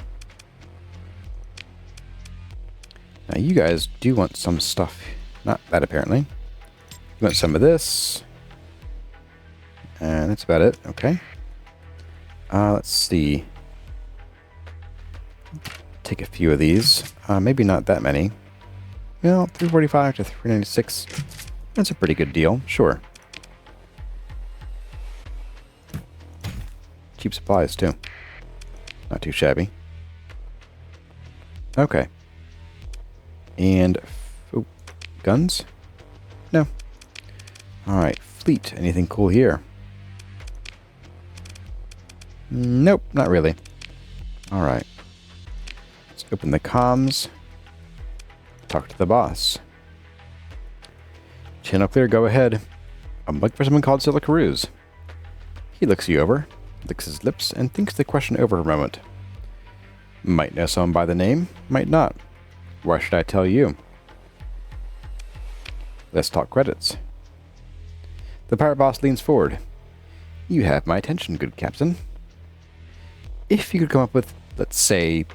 Now, you guys do want some stuff. Not that, apparently. You want some of this. And that's about it. Okay. Let's see. Take a few of these. Maybe not that many. Well, 345 to 396. That's a pretty good deal. Sure. Cheap supplies, too. Not too shabby. Okay. And... oh, guns? No. Alright, fleet. Anything cool here? Nope, not really. Alright. Let's open the comms. Talk to the boss. Channel clear, go ahead. I'm looking for someone called Scylla Carews. He looks you over, licks his lips, and thinks the question over a moment. Might know someone by the name, might not. Why should I tell you? Let's talk credits. The pirate boss leans forward. You have my attention, good captain. If you could come up with, let's say,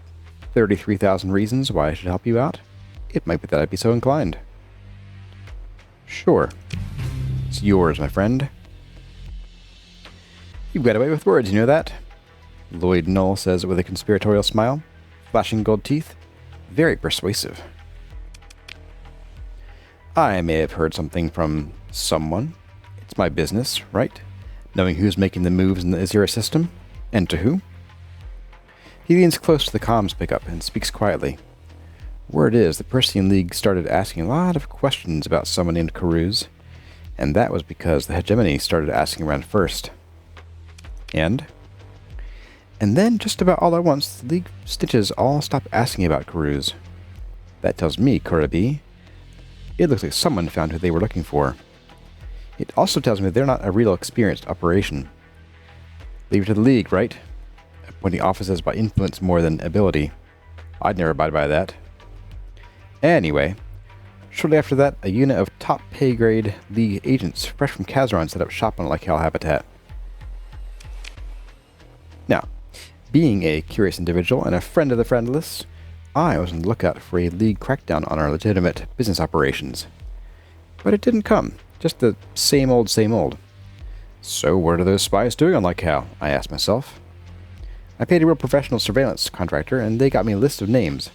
33,000 reasons why I should help you out, it might be that I'd be so inclined. Sure. It's yours, my friend. You've got away with words, you know that? Lloyd Null says with a conspiratorial smile, flashing gold teeth. Very persuasive. I may have heard something from someone. It's my business, right? Knowing who's making the moves in the Azira system, and to who. He leans close to the comms pickup and speaks quietly. Word is, the Persian League started asking a lot of questions about someone named Carews, and that was because the hegemony started asking around first. And then, just about all at once, the League stitches all stopped asking about Carews. That tells me, Kurabi, it looks like someone found who they were looking for. It also tells me they're not a real experienced operation. Leave it to the League, right? Appointing officers by influence more than ability. I'd never abide by that. Anyway, shortly after that, a unit of top pay-grade League agents fresh from Kazaron set up shop on Lycal habitat. Now, being a curious individual and a friend of the friendless, I was on the lookout for a League crackdown on our legitimate business operations. But it didn't come, just the same old, same old. So what are those spies doing on Lycal? I asked myself. I paid a real professional surveillance contractor, and they got me a list of names,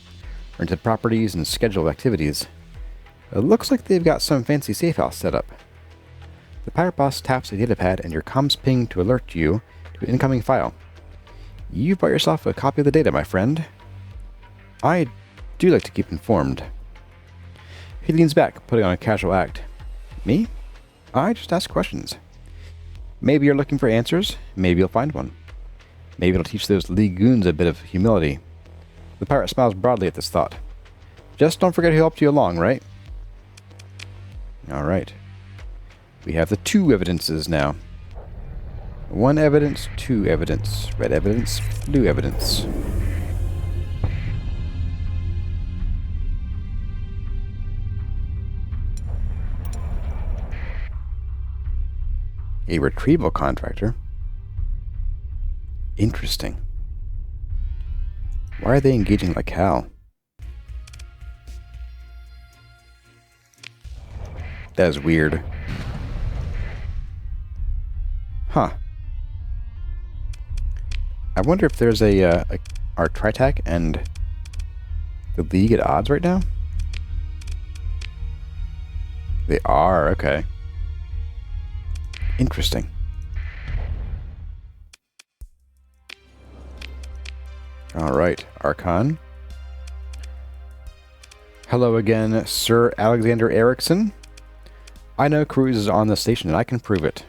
rented properties, and scheduled activities. It looks like they've got some fancy safe house set up. The pirate boss taps a datapad and your comms ping to alert you to an incoming file. You've bought yourself a copy of the data, my friend. I do like to keep informed. He leans back, putting on a casual act. Me? I just ask questions. Maybe you're looking for answers, maybe you'll find one. Maybe it'll teach those League goons a bit of humility. The pirate smiles broadly at this thought. Just don't forget who helped you along, right? Alright. We have the 2 evidences now. 1 evidence, 2 evidence. Red evidence, blue evidence. A retrieval contractor? Interesting. Why are they engaging like hell? That is weird. Huh. I wonder if there's our Tritac and the League at odds right now? They are, okay. Interesting. Alright, Archon. Hello again, Sir Alexander Erickson. I know Cruz is on the station and I can prove it.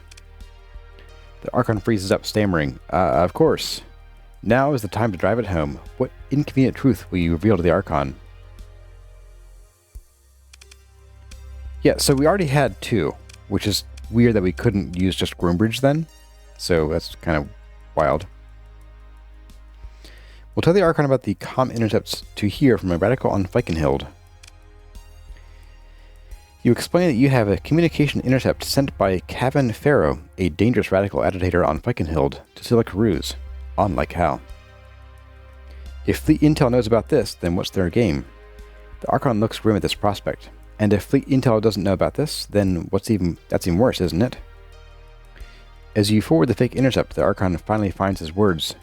The Archon freezes up, stammering. Of course. Now is the time to drive it home. What inconvenient truth will you reveal to the Archon? Yeah, so we already had 2, which is weird that we couldn't use just Groombridge then. So that's kind of wild. We'll tell the Archon about the comm intercepts to hear from a radical on Vikenhild. You explain that you have a communication intercept sent by Cavan Pharaoh, a dangerous radical agitator on Vikenhild, to Scylla Cruz, on like hell. If Fleet Intel knows about this, then what's their game? The Archon looks grim at this prospect. And if Fleet Intel doesn't know about this, then that's even worse, isn't it? As you forward the fake intercept, the Archon finally finds his words.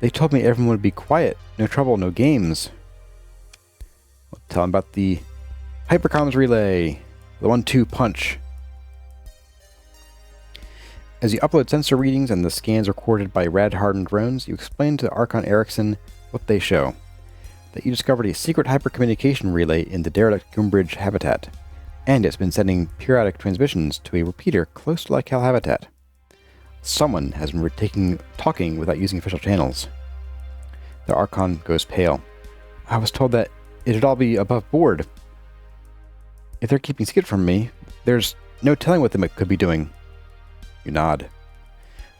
They told me everyone would be quiet, no trouble, no games. We'll tell him about the Hypercomms relay, the 1-2 punch. As you upload sensor readings and the scans recorded by rad-hardened drones, you explain to Archon Erickson what they show. That you discovered a secret hypercommunication relay in the derelict Groombridge habitat, and it's been sending periodic transmissions to a repeater close to Lycal habitat. Someone has been talking without using official channels. The Archon goes pale. I was told that it'd all be above board. If they're keeping secret from me, there's no telling what they could be doing. You nod.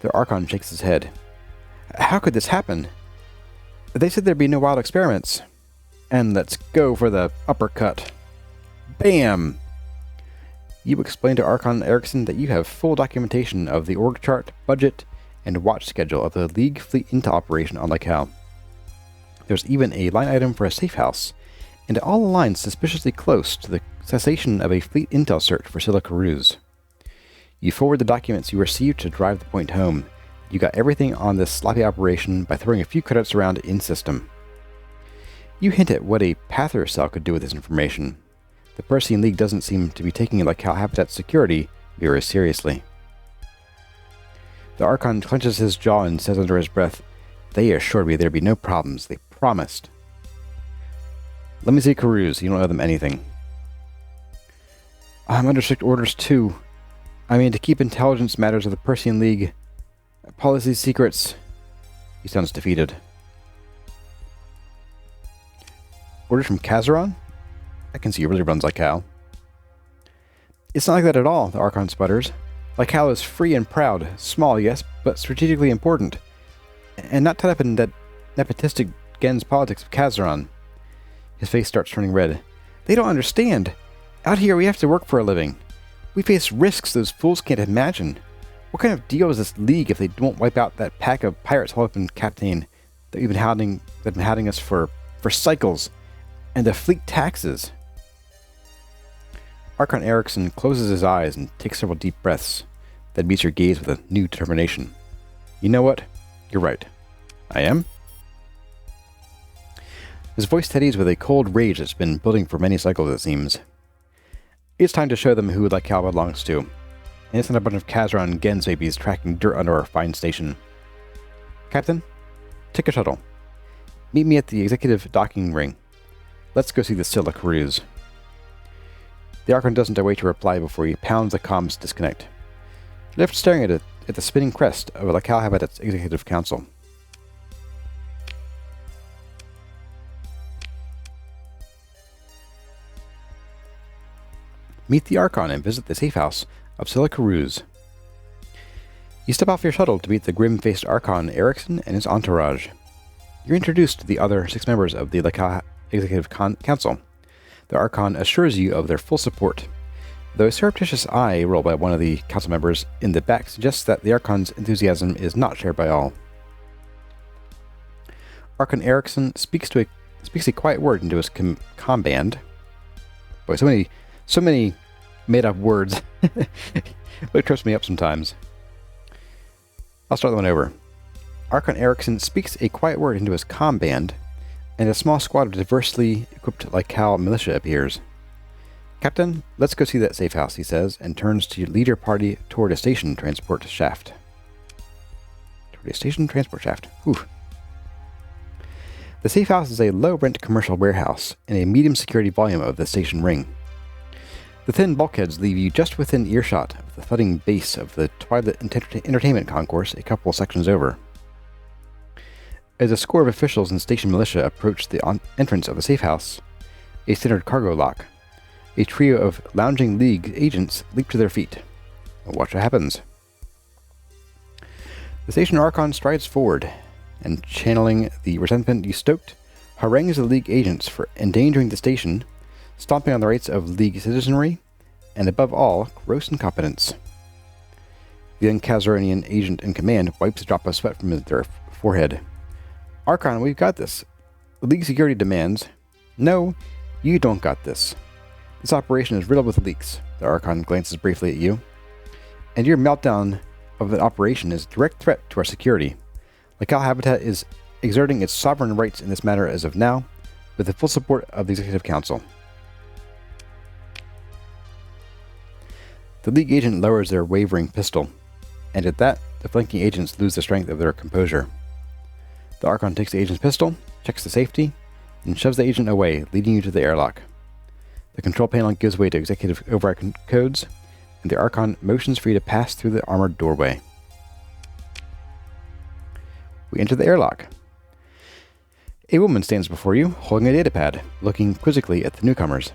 The Archon shakes his head. How could this happen? They said there'd be no wild experiments. And let's go for the uppercut. Bam! You explain to Archon Erickson that you have full documentation of the org chart, budget, and watch schedule of the League Fleet Intel operation on Lycal. There's even a line item for a safe house, and it all aligns suspiciously close to the cessation of a Fleet Intel search for Scylla Cruz. You forward the documents you received to drive the point home. You got everything on this sloppy operation by throwing a few credits around in-system. You hint at what a Pather cell could do with this information. The Persean League doesn't seem to be taking Lycal habitat's security very seriously. The Archon clenches his jaw and says under his breath, They assured me there'd be no problems. They promised. Let me see Cruz. You don't owe them anything. I'm under strict orders too. I mean, to keep intelligence matters of the Persean League. Policy secrets. He sounds defeated. Orders from Kazaron? I can see he really runs Lycal. It's not like that at all, the Archon sputters. Lycal is free and proud. Small, yes, but strategically important. And not tied up in that nepotistic Gens politics of Kazaron. His face starts turning red. They don't understand. Out here we have to work for a living. We face risks those fools can't imagine. What kind of deal is this League if they won't wipe out that pack of pirates holed up in Captain that we've been hounding us for cycles? And the fleet taxes. Archon Erickson closes his eyes and takes several deep breaths, then meets your gaze with a new determination. You know what? You're right. I am? His voice steadies with a cold rage that's been building for many cycles, it seems. It's time to show them who Lycal belongs to. and it's not a bunch of Kazran and Gens babies tracking dirt under our fine station. Captain, take a shuttle. Meet me at the executive docking ring. Let's go see the Scylla cruise. The Archon doesn't wait to reply before he pounds the comms disconnect. Left staring at the spinning crest of Locale Habitat's Executive Council. Meet the Archon and visit the safe house of Scylla Carews. You step off your shuttle to meet the grim-faced Archon Erickson and his entourage. You're introduced to the other 6 members of the Locale Executive Council. The Archon assures you of their full support, though a surreptitious eye roll by one of the council members in the back suggests that the Archon's enthusiasm is not shared by all. Archon Erickson speaks a quiet word into his comm band. Boy, so many made-up words. It trips me up sometimes. I'll start that one over. Archon Erickson speaks a quiet word into his comm band, and a small squad of diversely equipped Locale militia appears. Captain, let's go see that safe house, he says, and turns to lead your party toward a station transport shaft. Whew. The safe house is a low-rent commercial warehouse in a medium-security volume of the station ring. The thin bulkheads leave you just within earshot of the thudding bass of the Twilight Entertainment Concourse a couple sections over. As a score of officials and station militia approach the entrance of the safe house, a standard cargo lock, a trio of lounging League agents leap to their feet. Watch what happens. The station Archon strides forward, and channeling the resentment you stoked, harangues the League agents for endangering the station, stomping on the rights of League citizenry, and above all, gross incompetence. The young Kazaranian agent in command wipes a drop of sweat from their forehead. Archon, we've got this. The League security demands. No, you don't got this. This operation is riddled with leaks. The Archon glances briefly at you. And your meltdown of the operation is a direct threat to our security. Locale Habitat is exerting its sovereign rights in this matter as of now, with the full support of the Executive Council. The League agent lowers their wavering pistol, and at that, the flanking agents lose the strength of their composure. The Archon takes the agent's pistol, checks the safety, and shoves the agent away, leading you to the airlock. The control panel gives way to executive override codes, and the Archon motions for you to pass through the armored doorway. We enter the airlock. A woman stands before you, holding a datapad, looking quizzically at the newcomers.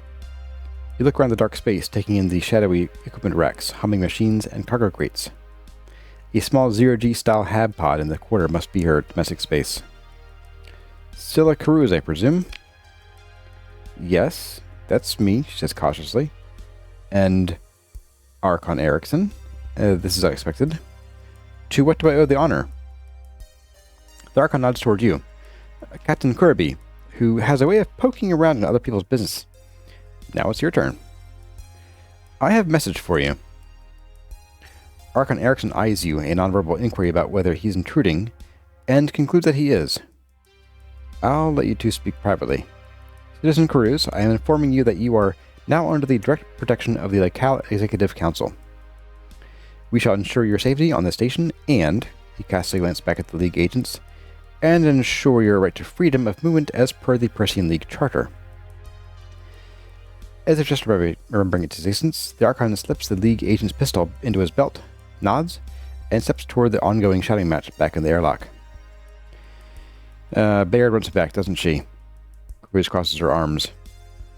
You look around the dark space, taking in the shadowy equipment racks, humming machines, and cargo crates. A small zero-G-style hab pod in the quarter must be her domestic space. Scylla Carews, I presume? Yes, that's me, she says cautiously. And Archon Erickson. This is unexpected. To what do I owe the honor? The Archon nods toward you. Captain Kirby, who has a way of poking around in other people's business. Now it's your turn. I have a message for you. Archon Erickson eyes you, a nonverbal inquiry about whether he's intruding, and concludes that he is. I'll let you two speak privately. Citizen Carews, I am informing you that you are now under the direct protection of the Locale Executive Council. We shall ensure your safety on the station and, he casts a glance back at the League agents, and ensure your right to freedom of movement as per the Persian League Charter. As if just remembering its existence, the Archon slips the League agent's pistol into his belt, nods, and steps toward the ongoing shouting match back in the airlock. Bayard runs back, doesn't she? Carews crosses her arms.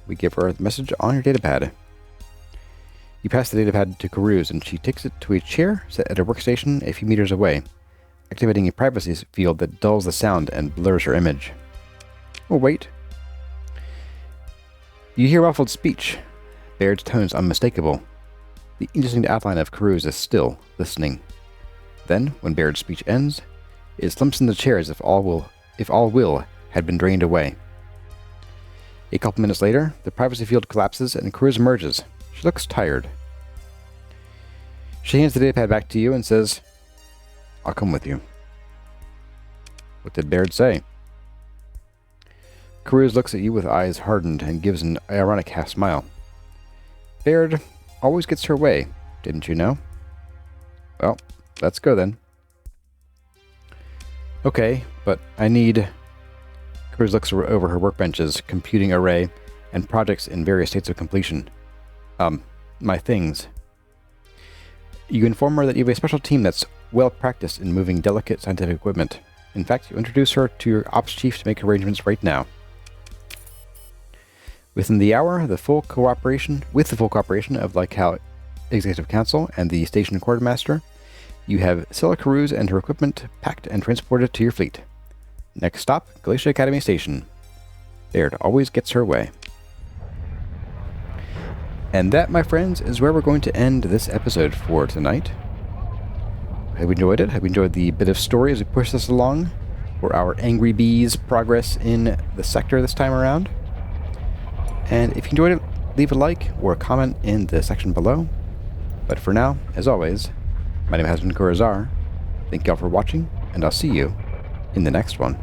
We give her the message on your datapad. You pass the datapad to Carews, and she takes it to a chair set at a workstation a few meters away, activating a privacy field that dulls the sound and blurs her image. Oh, wait. You hear muffled speech. Bayard's tone is unmistakable. The indistinct outline of Carews is still listening. Then, when Bayard's speech ends, it slumps in the chair as if all will had been drained away. A couple minutes later, the privacy field collapses and Carews emerges. She looks tired. She hands the datapad back to you and says, I'll come with you. What did Bayard say? Carews looks at you with eyes hardened and gives an ironic half-smile. Bayard always gets her way, didn't you know? Well, let's go then. Okay, but I need... Cruz looks over her workbenches, computing array, and projects in various states of completion. My things. You inform her that you have a special team that's well practiced in moving delicate scientific equipment. In fact, you introduce her to your ops chief to make arrangements right now. Within the hour, with the full cooperation of Lycal Executive Council and the station quartermaster, you have Scylla Cruz and her equipment packed and transported to your fleet. Next stop, Glacier Academy Station. Baird always gets her way. And that, my friends, is where we're going to end this episode for tonight. Have you enjoyed it? Have you enjoyed the bit of story as we push this along for our Angry Bees progress in the sector this time around? And if you enjoyed it, leave a like or a comment in the section below. But for now, as always, my name has been Kurazar. Thank you all for watching, and I'll see you in the next one.